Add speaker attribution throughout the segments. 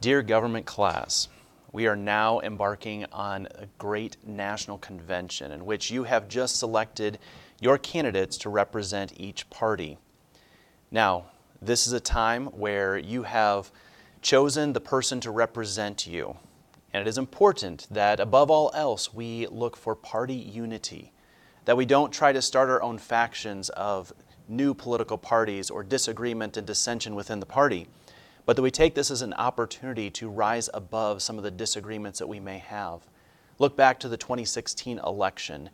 Speaker 1: Dear government class, we are now embarking on a great national convention in which you have just selected your candidates to represent each party. Now, this is a time where you have chosen the person to represent you. And it is important that above all else we look for party unity, that we don't try to start our own factions of new political parties or disagreement and dissension within the party, but that we take this as an opportunity to rise above some of the disagreements that we may have. Look back to the 2016 election.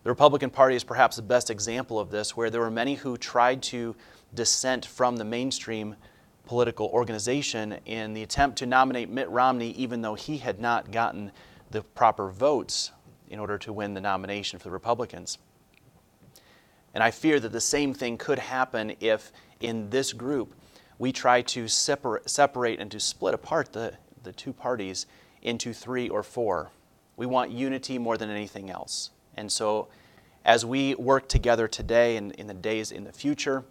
Speaker 1: The Republican Party is perhaps the best example of this, where there were many who tried to dissent from the mainstream political organization in the attempt to nominate Mitt Romney, even though he had not gotten the proper votes in order to win the nomination for the Republicans. And I fear that the same thing could happen if in this group we try to separate and to split apart the two parties into 3 or 4. We want unity more than anything else. And so as we work together today and in the days in the future,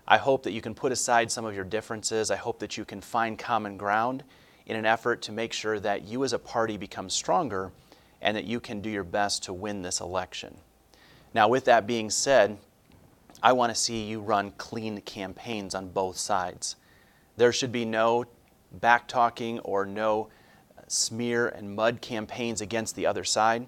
Speaker 1: I hope that you can put aside some of your differences. I hope that you can find common ground in an effort to make sure that you as a party become stronger and that you can do your best to win this election. Now, with that being said, I want to see you run clean campaigns on both sides. There should be no back-talking or no smear and mud campaigns against the other side.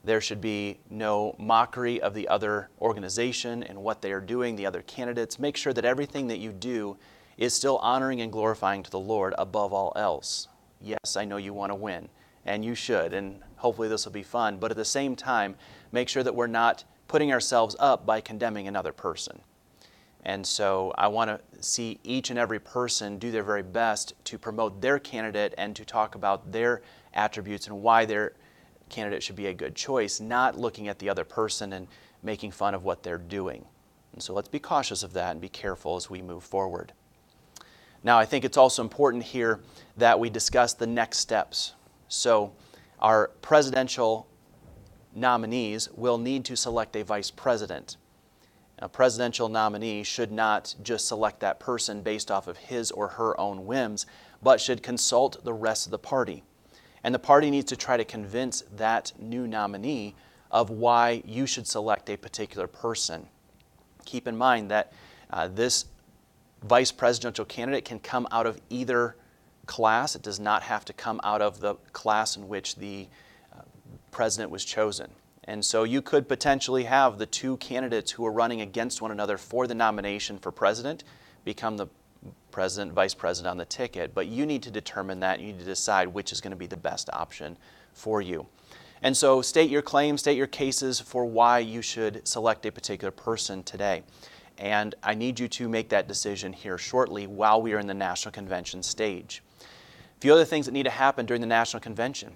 Speaker 1: There should be no mockery of the other organization and what they are doing, the other candidates. Make sure that everything that you do is still honoring and glorifying to the Lord above all else. Yes, I know you want to win, and you should, and hopefully this will be fun, but at the same time, make sure that we're not putting ourselves up by condemning another person. And so I want to see each and every person do their very best to promote their candidate and to talk about their attributes and why their candidate should be a good choice, not looking at the other person and making fun of what they're doing. And so let's be cautious of that and be careful as we move forward. Now, I think it's also important here that we discuss the next steps. So our presidential nominees will need to select a vice president. A presidential nominee should not just select that person based off of his or her own whims, but should consult the rest of the party. And the party needs to try to convince that new nominee of why you should select a particular person. Keep in mind that this vice presidential candidate can come out of either class. It does not have to come out of the class in which the president was chosen. And so you could potentially have the two candidates who are running against one another for the nomination for president become the president, vice president on the ticket. But you need to determine that. You need to decide which is going to be the best option for you. And so state your claims, state your cases for why you should select a particular person today. And I need you to make that decision here shortly while we are in the National Convention stage. A few other things that need to happen during the National Convention.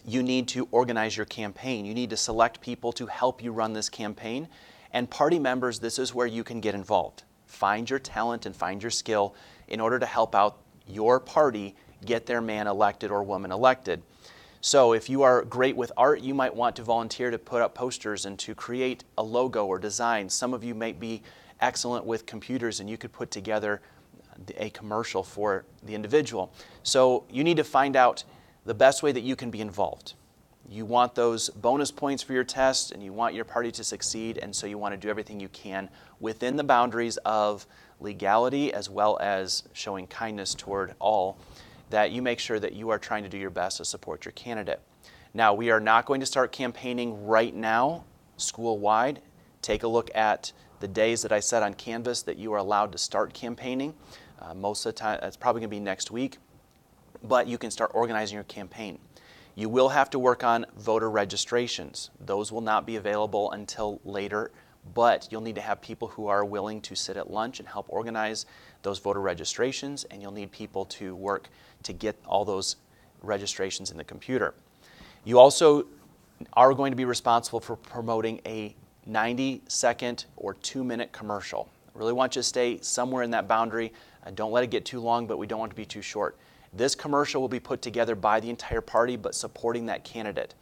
Speaker 1: You need to organize your campaign. You need to select people to help you run this campaign. And party members, this is where you can get involved. Find your talent and find your skill in order to help out your party get their man elected or woman elected. So if you are great with art, you might want to volunteer to put up posters and to create a logo or design. Some of you might be excellent with computers and you could put together a commercial for the individual. So you need to find out the best way that you can be involved. You want those bonus points for your test and you want your party to succeed, and so you want to do everything you can within the boundaries of legality as well as showing kindness toward all, that you make sure that you are trying to do your best to support your candidate. Now, we are not going to start campaigning right now, school-wide. Take a look at the days that I set on Canvas that you are allowed to start campaigning. Most of the time, it's probably going to be next week. But you can start organizing your campaign. You will have to work on voter registrations. Those will not be available until later, but you'll need to have people who are willing to sit at lunch and help organize those voter registrations, and you'll need people to work to get all those registrations in the computer. You also are going to be responsible for promoting a 90-second or 2-minute commercial. I really want you to stay somewhere in that boundary. Don't let it get too long, but we don't want it to be too short. This commercial will be put together by the entire party, but supporting that candidate.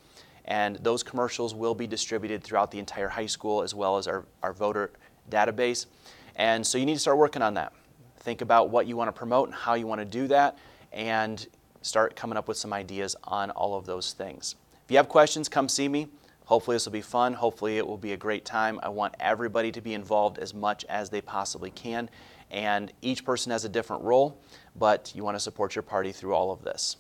Speaker 1: And those commercials will be distributed throughout the entire high school as well as our voter database. And so you need to start working on that. Think about what you want to promote and how you want to do that, and start coming up with some ideas on all of those things. If you have questions, come see me. Hopefully this will be fun. Hopefully it will be a great time. I want everybody to be involved as much as they possibly can. And each person has a different role, but you want to support your party through all of this.